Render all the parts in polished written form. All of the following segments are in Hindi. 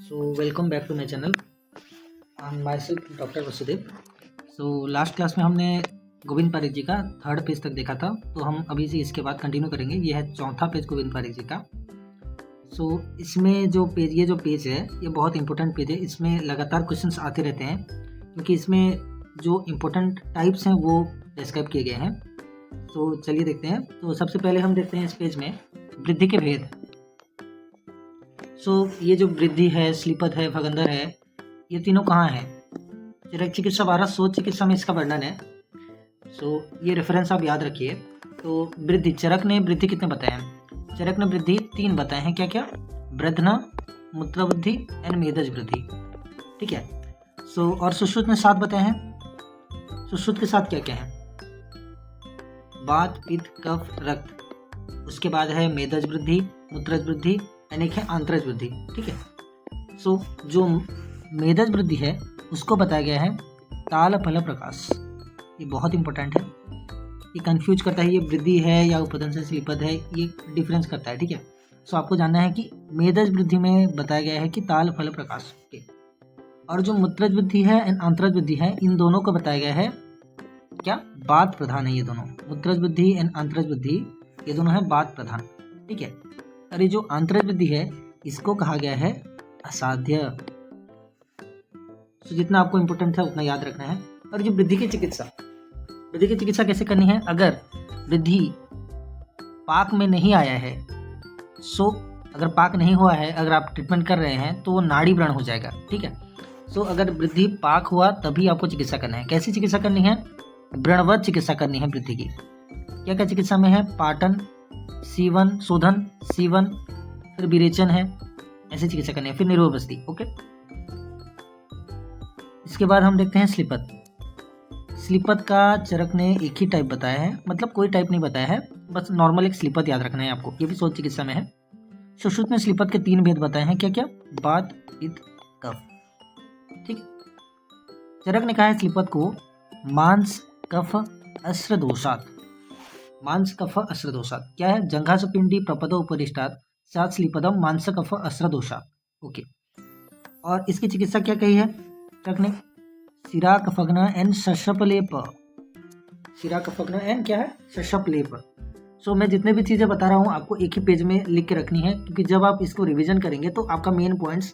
So welcome back to my channel. I'm myself doctor Vasudev. So last class में हमने गोविंद पारिक जी का थर्ड पेज तक देखा था, तो हम अभी से इसके बाद कंटिन्यू करेंगे. ये है चौथा पेज गोविंद पारिक जी का. सो इसमें ये जो पेज है ये बहुत इंपॉर्टेंट पेज है. इसमें लगातार क्वेश्चंस आते रहते हैं क्योंकि इसमें जो इम्पोर्टेंट टाइप्स हैं वो डिस्क्राइब किए गए हैं. तो चलिए देखते हैं. तो सबसे पहले हम देखते हैं इस पेज में वृद्धि के भेद. ये जो वृद्धि है, श्लीपद है, भगंदर है, ये तीनों कहाँ है? चरक चिकित्सा 12 शोध चिकित्सा में इसका वर्णन है. ये रेफरेंस आप याद रखिए. तो वृद्धि, चरक ने वृद्धि कितने बताए हैं? चरक ने वृद्धि 3 बताए हैं. क्या क्या? वृद्धना, मूत्र वृद्धि एंड मेदज वृद्धि. ठीक है. और सुश्रुत ने 7 बताए हैं. सुश्रुत के साथ क्या क्या है? वात, पित्त, कफ, रक्त. उसके बाद है मेदज वृद्धि, मूत्रज वृद्धि, एक है आंत्रज वृद्धि. ठीक है. जो मेदज वृद्धि है उसको बताया गया है ताल फल प्रकाश. ये बहुत इंपॉर्टेंट है. ये कंफ्यूज करता है ये वृद्धि है या उपदन से श्लीपद है, ये डिफरेंस करता है. ठीक है. आपको जानना है कि मेदज वृद्धि में बताया गया है कि ताल फल प्रकाश के, और जो मूत्रज वृद्धि है एंड आंत्रज वृद्धि है, इन दोनों को बताया गया है क्या? बात प्रधान है. ये दोनों मूत्रज वृद्धि एंड आंत्रज वृद्धि ये दोनों है बात प्रधान. ठीक है. और ये जो आंतरिक वृद्धि है इसको कहा गया है असाध्य. जितना आपको इंपॉर्टेंट है उतना याद रखना है. और जो वृद्धि की चिकित्सा कैसे करनी है? अगर वृद्धि पाक में नहीं आया है, अगर पाक नहीं हुआ है, अगर आप ट्रीटमेंट कर रहे हैं तो वो नाड़ी व्रण हो जाएगा. ठीक है. अगर वृद्धि पाक हुआ तभी आपको चिकित्सा करना है. कैसी चिकित्सा करनी है? व्रणवत चिकित्सा करनी है वृद्धि की. क्या क्या चिकित्सा में है? पाटन, सीवन, शोधन, सीवन, फिर विरेचन है, ऐसे चिकित्सा करनी है. फिर निरोबस्ती. ओके. इसके बाद हम देखते हैं श्लीपद. श्लीपद का चरक ने एक ही टाइप बताया है, मतलब कोई टाइप नहीं बताया है, बस नॉर्मल एक श्लीपद याद रखना है आपको. ये भी शोध चिकित्सा में है. सुश्रुत ने श्लीपद के 3 भेद बताए हैं. क्या क्या? वात, पित्त, कफ. ठीक. चरक ने कहा है श्लीपद को मांस कफ अस्र दोषात. मांस कफ अस्र दोषात क्या है? जंघासुपिंडी प्रपदो उपरिष्टात सात श्लीपदम मांस कफ अस्र दोषात. ओके. और इसकी चिकित्सा क्या कही है चरक ने? सिरा कफग्न एंड सशपलेप. सिरा कफग्न एंड क्या है? सशपलेप. मैं जितने भी चीज़ें बता रहा हूँ आपको एक ही पेज में लिख के रखनी है, क्योंकि जब आप इसको रिवीजन करेंगे तो आपका मेन पॉइंट्स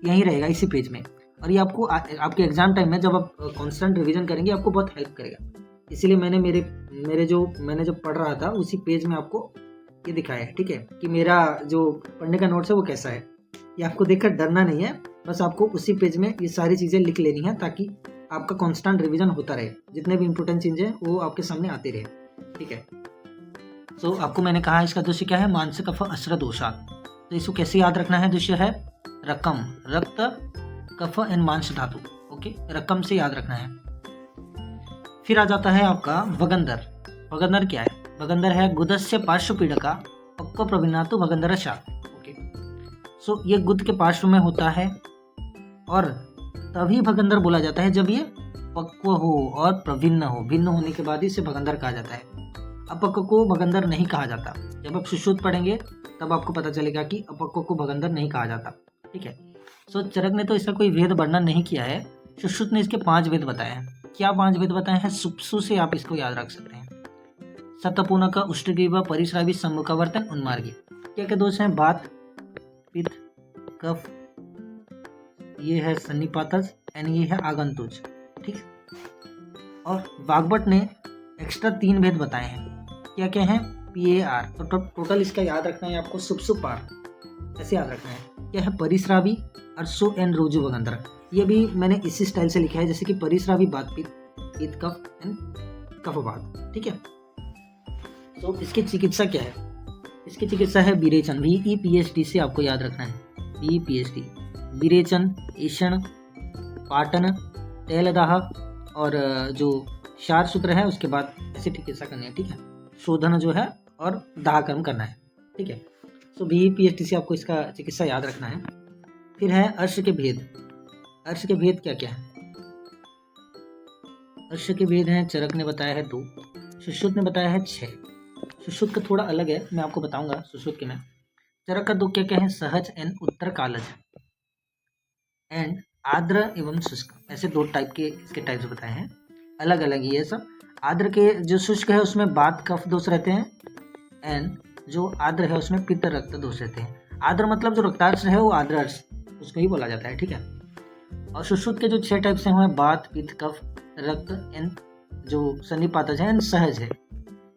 यहीं रहेगा इसी पेज में. और ये आपको आपके एग्जाम टाइम में जब आप कॉन्स्टेंट रिवीजन करेंगे आपको बहुत हेल्प करेगा. इसीलिए मैंने मैंने जो पढ़ रहा था उसी पेज में आपको ये दिखाया है. ठीक है. कि मेरा जो पढ़ने का नोट्स है वो कैसा है. ये आपको देखकर डरना नहीं है, बस आपको उसी पेज में ये सारी चीज़ें लिख लेनी है ताकि आपका कांस्टेंट रिवीजन होता रहे. जितने भी इंपॉर्टेंट चीज़ें हैं वो आपके सामने आते रहे. ठीक है. आपको मैंने कहा इसका दृश्य क्या है? मांस कफ अस्र दोषात. तो इसको कैसे याद रखना है? दृश्य है रकम, रक्त, कफ एंड मांस धातु. ओके. रकम से याद रखना है. फिर आ जाता है आपका भगंदर. भगंदर क्या है? भगंदर है गुदस्य पार्श्व पीड़का पक्व प्रवीणातु भगंदर शाक. ओके. ये गुद के पार्श्व में होता है और तभी भगंदर बोला जाता है जब ये पक्व हो और प्रभिन्न हो. भिन्न होने के बाद इसे भगंदर कहा जाता है. अपक्व को भगंदर नहीं कहा जाता. जब आप सुश्रुत पढ़ेंगे तब आपको पता चलेगा कि अपक्व को भगंदर नहीं कहा जाता. ठीक है. चरक ने तो इसका कोई भेद वर्णन नहीं किया है. सुश्रुत ने इसके 5 भेद बताए हैं. क्या 5 भेद बताए हैं? सुप्सु से आप इसको याद रख सकते हैं. सतपूनक, उष्टग्रीव, परिश्रावी, सम्मुखवर्तन, उन्मार्गी. क्या क्या दोष हैं? वात, पित्त, कफ, ये है सन्निपातज एंड ये है आगंतुज. ठीक. और वाग्भट ने एक्स्ट्रा 3 भेद बताए हैं. क्या क्या हैं? PAR. तो टोटल इसका याद रखना है आपको. सुप्सुपार ऐसे याद रखना है. क्या है? परिश्रावी, अर्सो एंड रोजु भगंदर. ये भी मैंने इसी स्टाइल से लिखा है जैसे कि परिश्रावी बात, पित्त कफ एंड कफ बात. ठीक है. इसकी चिकित्सा क्या है? इसकी चिकित्सा है विरेचन. VEPHD से आपको याद रखना है. VEPHD. विरेचन, ईषण, पाटन, तैलदाह और जो क्षार सूत्र है उसके बाद ऐसे चिकित्सा करनी है. ठीक है. शोधन जो है और दाह कर्म करना है. ठीक है. VEPHD से आपको इसका चिकित्सा याद रखना है. फिर है अर्श के भेद. अर्श के भेद क्या क्या है? अर्श के भेद हैं चरक ने बताया है 2, सुश्रुत ने बताया है 6. सुश्रुत का थोड़ा अलग है, मैं आपको बताऊंगा सुश्रुत के में. चरक का 2 क्या क्या है? सहज एंड उत्तर कालज. एंड आर्द्र एवं शुष्क, ऐसे दो टाइप के इसके टाइप्स बताए हैं, अलग अलग ही है सब। आर्द्र के जो शुष्क है उसमें वात कफ दोष रहते हैं, एंड जो आर्द्र है उसमें पित्त रक्त दोष रहते हैं। आर्द्र मतलब जो रक्तार्ष है वो आर्द्र अर्श उसको ही बोला जाता है, ठीक है। और सुश्रुत के जो 6 टाइप्स हैं वो है वात पित्त कफ रक्त एंड जो सन्निपातज है एंड सहज है।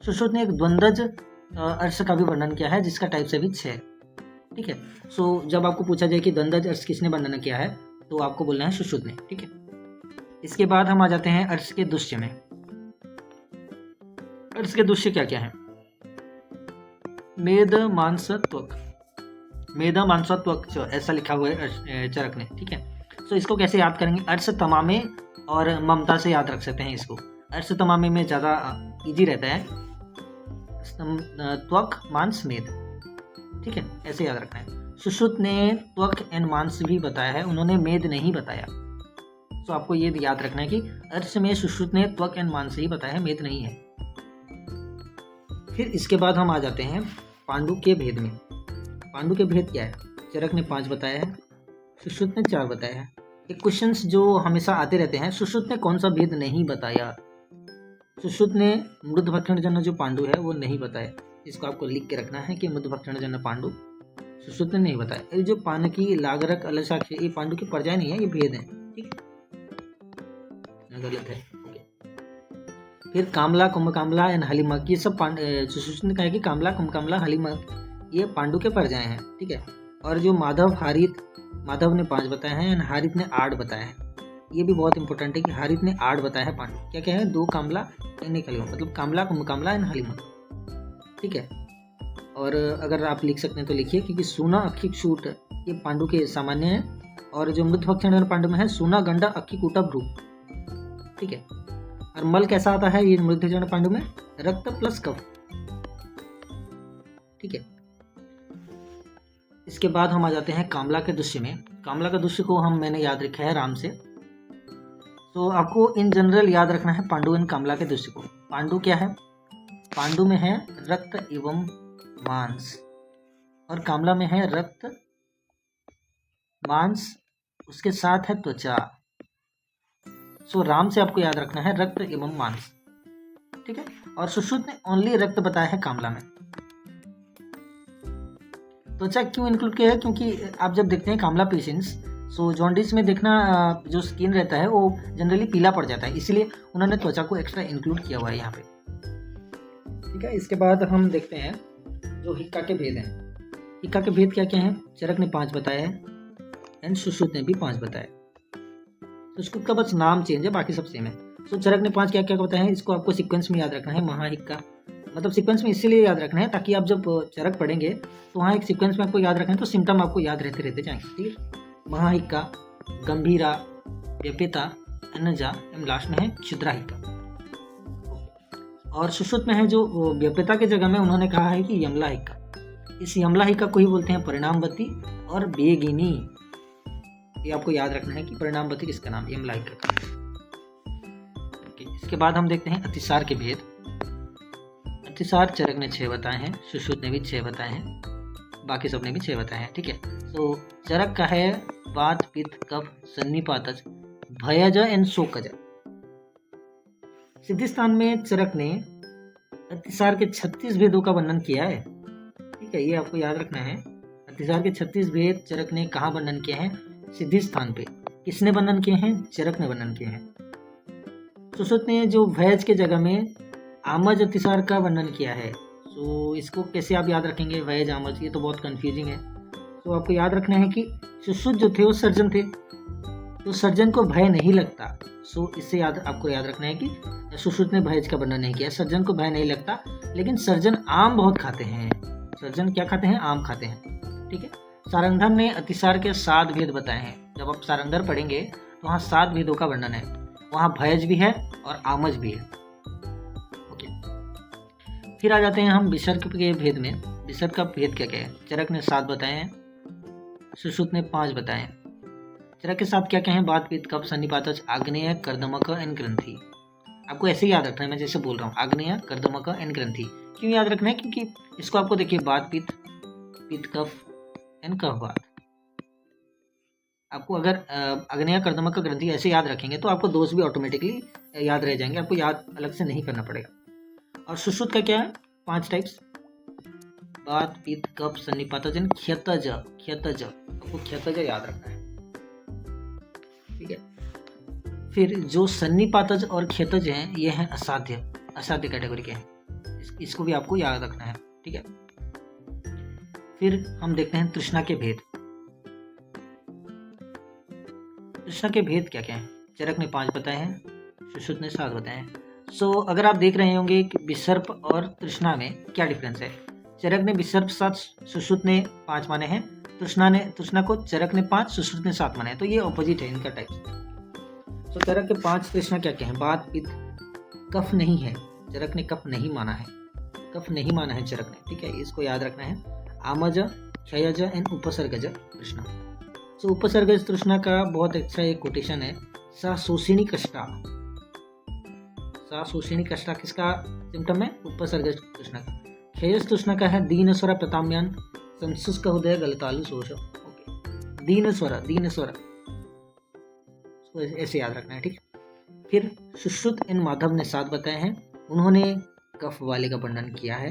सुश्रुत ने एक द्वंद्वज अर्श का भी वर्णन किया है जिसका टाइप से भी 6, ठीक है। सो जब आपको पूछा जाए कि द्वंद्वज अर्श किसने वर्णन किया है तो आपको बोलना है सुश्रुत ने, ठीक है। इसके बाद हम आ जाते हैं अर्श के दुष्य में। अर्श के दुष्य क्या क्या है? मेद मांस त्वक, मेदा मांस त्वक ऐसा लिखा हुआ है चरक ने, ठीक है। सो इसको कैसे याद करेंगे? अर्श तमामे और ममता से याद रख सकते हैं इसको। अर्श तमामे में ज़्यादा इजी रहता है, त्वक मांस मेद, ठीक है, ऐसे याद रखना है। सुश्रुत ने त्वक एंड मांस भी बताया है, उन्होंने मेद नहीं बताया। तो आपको ये याद रखना है कि अर्श में सुश्रुत ने त्वक एंड मांस ही बताया है, मेद नहीं है। फिर इसके बाद हम आ जाते हैं पांडु के भेद में। पांडु के भेद क्या है? चरक ने 5 बताया है, सुश्रुत ने 4 बताया है। एक क्वेश्चंस जो हमेशा आते रहते हैं, सुश्रुत ने कौन सा भेद नहीं बताया? सुश्रुत ने मृदभक्षण जन्य जो पांडु है वो नहीं बताया। इसको आपको लिख के रखना है कि मृदभक्षण जन्य पांडु सुश्रुत ने नहीं बताया। ये जो पानकी लागरक अलसाक्ष ये पांडु की पर्याय नहीं है, ये भेद है, ठीक है, गलत है। फिर कामला कुंभकामला एंड हलिमक, ये सब सुश्रुत ने कहा कि कामला कुंभकामला हलिमक ये पांडु के पर्याय हैं, ठीक है। और जो माधव हारित, माधव ने 5 बताए हैं एंड हारित ने 8 बताया है। ये भी बहुत इंपॉर्टेंट है कि हारित ने 8 बताया है पांडु। क्या क्या है? 2 कामला एंड 1 हलिमक, मतलब कामला कुंभकामला एंड हलिमक, ठीक है। और अगर आप लिख सकते हैं तो लिखिए, क्योंकि सूना अक्खी शूट ये पांडु के सामान्य है, और जो मृदभक्षण पांडु में है सूना गंडा अक्खी कूटा भ्रू, ठीक है। और मल कैसा आता है ये मृदभक्षण पांडु में? रक्त प्लस कफ, ठीक है। इसके बाद हम आ जाते हैं कामला के दुष्य में। कामला के दुष्य को मैंने याद रखा है राम से। तो आपको इन जनरल याद रखना है पांडु एंड कामला के दुष्य को। पांडु क्या है? पांडु में है रक्त एवं मांस, और कामला में है रक्त मांस उसके साथ है त्वचा। सो राम से आपको याद रखना है रक्त एवं मांस, ठीक है। और सुश्रुत ने ओनली रक्त बताया है कामला में। त्वचा क्यों इंक्लूड किया है? क्योंकि आप जब देखते हैं कामला पेशेंट्स, सो जॉन्डिस में देखना जो स्किन रहता है वो जनरली पीला पड़ जाता है, इसीलिए उन्होंने त्वचा को एक्स्ट्रा इंक्लूड किया हुआ है यहाँ पे, ठीक है। इसके बाद हम देखते हैं जो हिक्का के भेद हैं। हिक्का के भेद क्या क्या हैं? चरक ने 5 बताया है एंड सुश्रुत ने भी 5 बताया। सुश्रुत का बस नाम चेंज है, बाकी सब सेम है। तो चरक ने 5 क्या क्या बताया है, इसको आपको सीक्वेंस में याद रखना है। महाहिक्का मतलब सीक्वेंस में इसीलिए याद रखना है ताकि आप जब चरक पढ़ेंगे तो वहाँ एक सीक्वेंस में आपको याद रखना है, तो सिम्टम आपको याद रहते जाएंगे, ठीक है। महाहिक्का, गंभीरा, व्यपिता, अनजा एवं लास्ट में है क्षुद्राहिक्का। और सुश्रुत में है जो व्यपिता के जगह में उन्होंने कहा है कि यमला हिक्का। इस यमला हिक्का को ही बोलते हैं परिणामवती और बेगिनी। ये आपको याद रखना है कि परिणामवती किसका नाम? यमला हिक्का का। इसके बाद हम देखते हैं अतिसार के भेद। अतिसार चरक ने 6 बताए हैं, सुश्रुत ने भी 6 बताए हैं, बाकी सब ने भी 6 बताए हैं, ठीक है। तो चरक का है वात पित्त कफ सन्निपातज भयज एंड शोकज। सिद्धिस्थान में चरक ने अतिसार के 36 भेदों का वर्णन किया है, ठीक है, ये आपको याद रखना है। अतिसार के 36 भेद चरक ने कहाँ वर्णन किए हैं? सिद्धिस्थान पे। किसने वर्णन किए हैं? चरक ने वर्णन किए हैं। सुश्रुत ने जो भयज के जगह में आमज अतिसार का वर्णन किया है। तो इसको कैसे आप याद रखेंगे? भयज आमज, ये तो बहुत कंफ्यूजिंग है। तो आपको याद रखना है कि सुश्रुत जो थे वो सर्जन थे, तो सर्जन को भय नहीं लगता। सो इससे आपको याद रखना है कि सुश्रुत ने भयज का वर्णन नहीं किया। सर्जन को भय नहीं लगता, लेकिन सर्जन आम बहुत खाते हैं। सर्जन क्या खाते हैं? आम खाते हैं, ठीक है। सारंगधर ने अतिसार के 7 भेद बताए हैं। जब आप सारंगधर पढ़ेंगे तो वहाँ 7 भेदों का वर्णन है, वहाँ भयज भी है और आमज भी है, ओके। फिर आ जाते हैं हम विसर्ग के भेद में। विसर्ग का भेद क्या क्या है? चरक ने 7 बताए हैं, सुश्रुत ने 5 बताए हैं। चरक के साथ क्या क्या है? बात पित्त कफ सन्निपातज आग्नेय कर्दमक एंड ग्रंथि। आपको ऐसे ही याद रखना है, मैं जैसे बोल रहा हूँ, आग्नेय कर्दमक एंड ग्रंथि। क्यों याद रखना है? क्योंकि इसको आपको देखिए बात पित्त, पित्त कफ एंड कफ बात। आपको अगर अग्नेय कर्दमक ग्रंथि ऐसे याद रखेंगे तो आपको दोष भी ऑटोमेटिकली याद रह जाएंगे, आपको याद अलग से नहीं करना पड़ेगा। और सुश्रुत का क्या है, 5 टाइप्स, वात पित्त कफ सन्निपातज क्षतज, क्षतज आपको क्षतज याद रखना है, ठीक है। फिर जो सन्निपातज और क्षतज हैं ये हैं असाध्य, असाध्य कैटेगरी के हैं, इसको भी आपको याद रखना है, ठीक है। फिर हम देखते हैं तृष्णा के भेद। तृष्णा के भेद क्या क्या हैं, चरक ने 5 बताए हैं, सुश्रुत ने 7 बताए हैं। सो अगर आप देख रहे होंगे कि विसर्प और तृष्णा में क्या डिफरेंस है, चरक ने विसर्प 7, सुश्रुत ने 5 माने हैं, तृष्णा को चरक ने 5, सुश्रुत ने 7 माने हैं, तो ये ऑपोजिट है इनका टाइप। तो चरक के 5 तृष्णा क्या क्या है, वात पित्त कफ नहीं है, चरक ने कफ नहीं माना है, कफ नहीं माना है चरक ने, ठीक है, इसको याद रखना है। आमज, क्षयज एंड उपसर्गज तृष्णा। तो उपसर्गज तृष्णा का बहुत अच्छा एक कोटेशन है, सा शोषिणी कष्टा, सा शोषिणी कष्टा किसका सिम्टम है, उपसर्गज तृष्णा का। क्षयज तृष्णा का है दीन स्वर प्रताम्यान संशुष्क हृदय गलतालु शोष, ओके, दीन स्वर, दीन स्वर ऐसे याद रखना है, ठीक है। फिर सुश्रुत एन माधव ने 7 बताए हैं, उन्होंने कफ वाले का वर्णन किया है,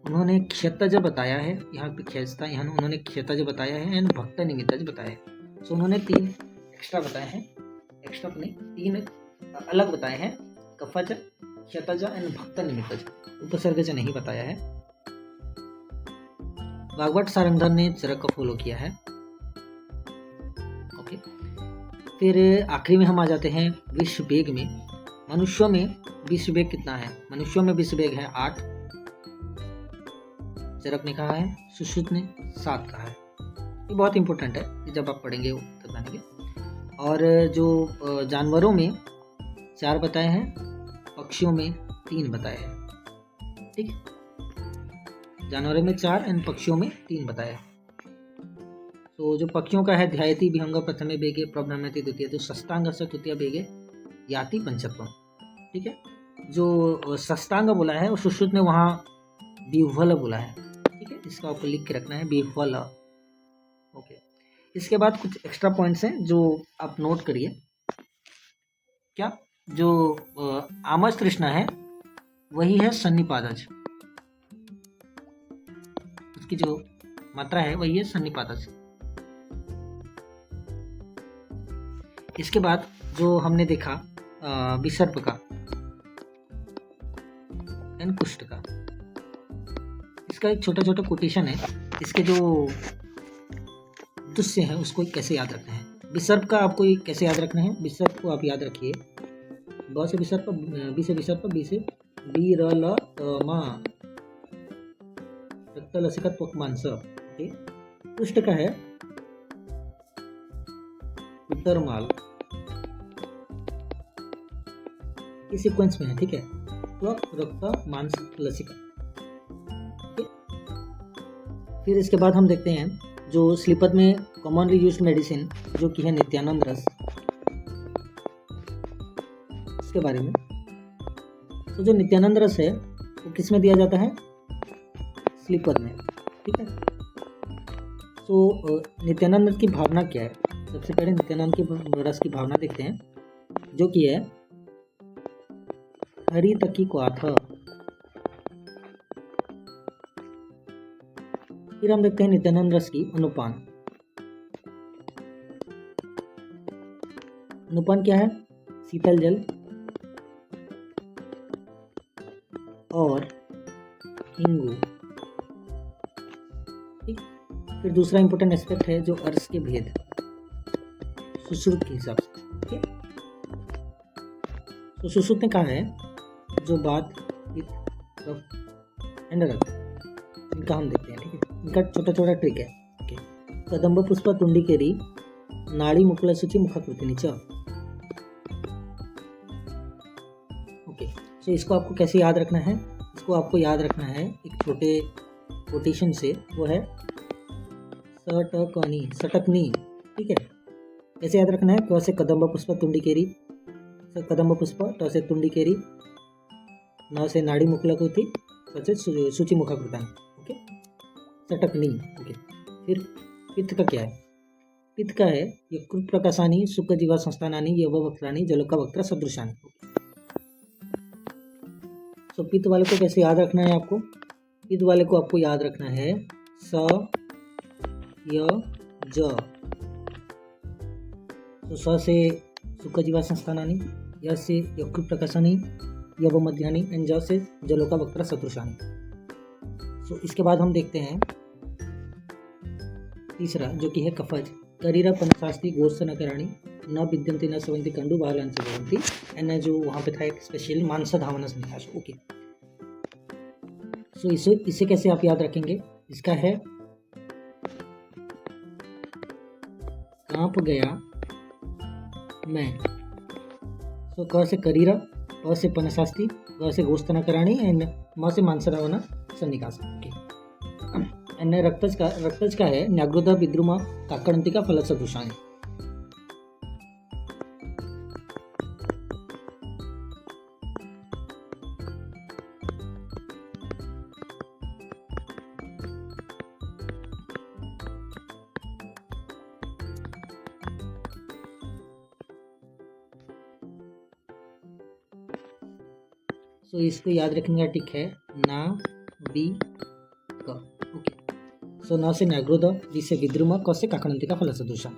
उन्होंने क्षतज बताया है, यहाँ पे क्षय था, यहाँ उन्होंने क्षतज बताया है एंड भक्त निमित्तज बताया है। सो उन्होंने 3 एक्स्ट्रा बताए हैं, एक्स्ट्रा नहीं 3 अलग बताए हैं, कफज, क्षतज एंड भक्त निमित्तज, उपसर्गज नहीं बताया है। भागवत सारंगधर ने चरक का फॉलो किया है, ओके। फिर आखिरी में हम आ जाते हैं विश्व वेग में। मनुष्यों में विश्व वेग कितना है, मनुष्यों में विश्व वेग है 8, चरक ने कहा है, सुश्रुत ने 7 कहा है। ये बहुत इंपॉर्टेंट है, जब आप पढ़ेंगे तब जानेंगे। और जो जानवरों में 4 बताए हैं, पक्षियों में 3 बताए हैं, ठीक है, जानवरों में 4 एंड पक्षियों में 3 बताया है। तो जो पक्षियों का है, ध्यायति विहंग प्रथमे बेगे प्रभ्रमति द्वितीय, जो षष्ठांग से तृतीय बेगे याति पंचत्वम, ठीक है। जो षष्ठांग बोला है और सुश्रुत ने वहाँ विह्वल बोला है, ठीक है, इसका आपको लिख के रखना है विह्वल, ओके। इसके बाद कुछ एक्स्ट्रा पॉइंट्स हैं जो आप नोट करिए। क्या, जो आमज तृष्णा है वही है सन्निपातज, उसकी जो मात्रा है वही है सन्निपातज। इसके बाद जो हमने देखा विसर्प का एंड कुष्ठ का, इसका एक छोटा छोटा कोटेशन है, इसके जो दुष्य है उसको कैसे याद रखना है। विसर्प का आपको कैसे याद रखना है, विसर्प को आप याद रखिए, ब से विसर्प, बी से विसर्प, बी से बी र ल त मा रक्त लसिका त्वक मांस, ओके। कुष्ठ का है उत्तरमाल, इस सीक्वेंस में है, ठीक है, त्वक रक्त मांस लसिका, ठीक है। फिर इसके बाद हम देखते हैं जो श्लीपद में कॉमनली यूज्ड मेडिसिन जो कि है नित्यानंद रस, इसके बारे में। तो जो नित्यानंद रस है वो किस में दिया जाता है, श्लीपद में, ठीक है। तो नित्यानंद की भावना क्या है, सबसे पहले नित्यानंद की रस की भावना देखते हैं, जो कि है हरि तकी को आथा। फिर हम देखते हैं नित्यानंद रस की अनुपान। अनुपान क्या है, शीतल जल और हिंगू, ठीक। फिर दूसरा इंपॉर्टेंट एस्पेक्ट है जो अर्श के भेद सुश्रुत के हिसाब से, ठीक है। तो सुश्रुत ने कहा है जो बात एंड रक्त, इनका हम देखते हैं, ठीक है, इनका छोटा छोटा ट्रिक है, ओके। कदंब पुष्प तुंडी केरी नाड़ी मुकुल सूची मुखाकृति च, ओके। सो इसको आपको कैसे याद रखना है, इसको आपको याद रखना है एक छोटे कोटेशन से, वो है सटकनी, सटकनी, ठीक है। कैसे याद रखना है, क से कदंब पुष्प तुंडी केरी, कदंब पुष्प, ट से तुंडी केरी, न से नाड़ी मुकुलकृति, स से सूची मुखाकृतानि, ओके, सटकनी, ओके। फिर पित्त का क्या है, पित्त का है यकृत प्रकाशानी सुखजीवा संस्थानानी यववक्त्राणी जलोका वक्त्र सदृशानी। तो पित्त वाले को कैसे याद रखना है आपको? पित्त वाले को आपको याद रखना है स य ज। तो स से सुखजीवा संस्थानानी, य से यकृत प्रकाशानी, यव मध्यानी एंड ज से जलोका वक्त्र सदृशानी। तो इसके बाद हम देखते हैं तीसरा जो कि है कफज। करीरा पंचास्ति गोस्त न कराणी न विद्यंती न सवंती कंडु बाहलान से भवंती। एंड जो वहाँ पे था एक स्पेशल मानसा धावनस निकाश। ओके, सो इसे कैसे आप याद रखेंगे? इसका है कांप गया मैं। सो क से करीरा, प से पनशास्ति, ग से गोस्त न कराणी एंड म से मानसा धावना सन्निकाश। ओके, एंड रक्तज का है न्याग्रोधा विद्रुमा काकड़ंतिका फलक सदृशानी। सो इसको याद रखने का टिक है ना बी क। ओके, सो न से न्याग्रोध, वी से विद्रुमा, क से काकड़ंतिका फल सदृशा।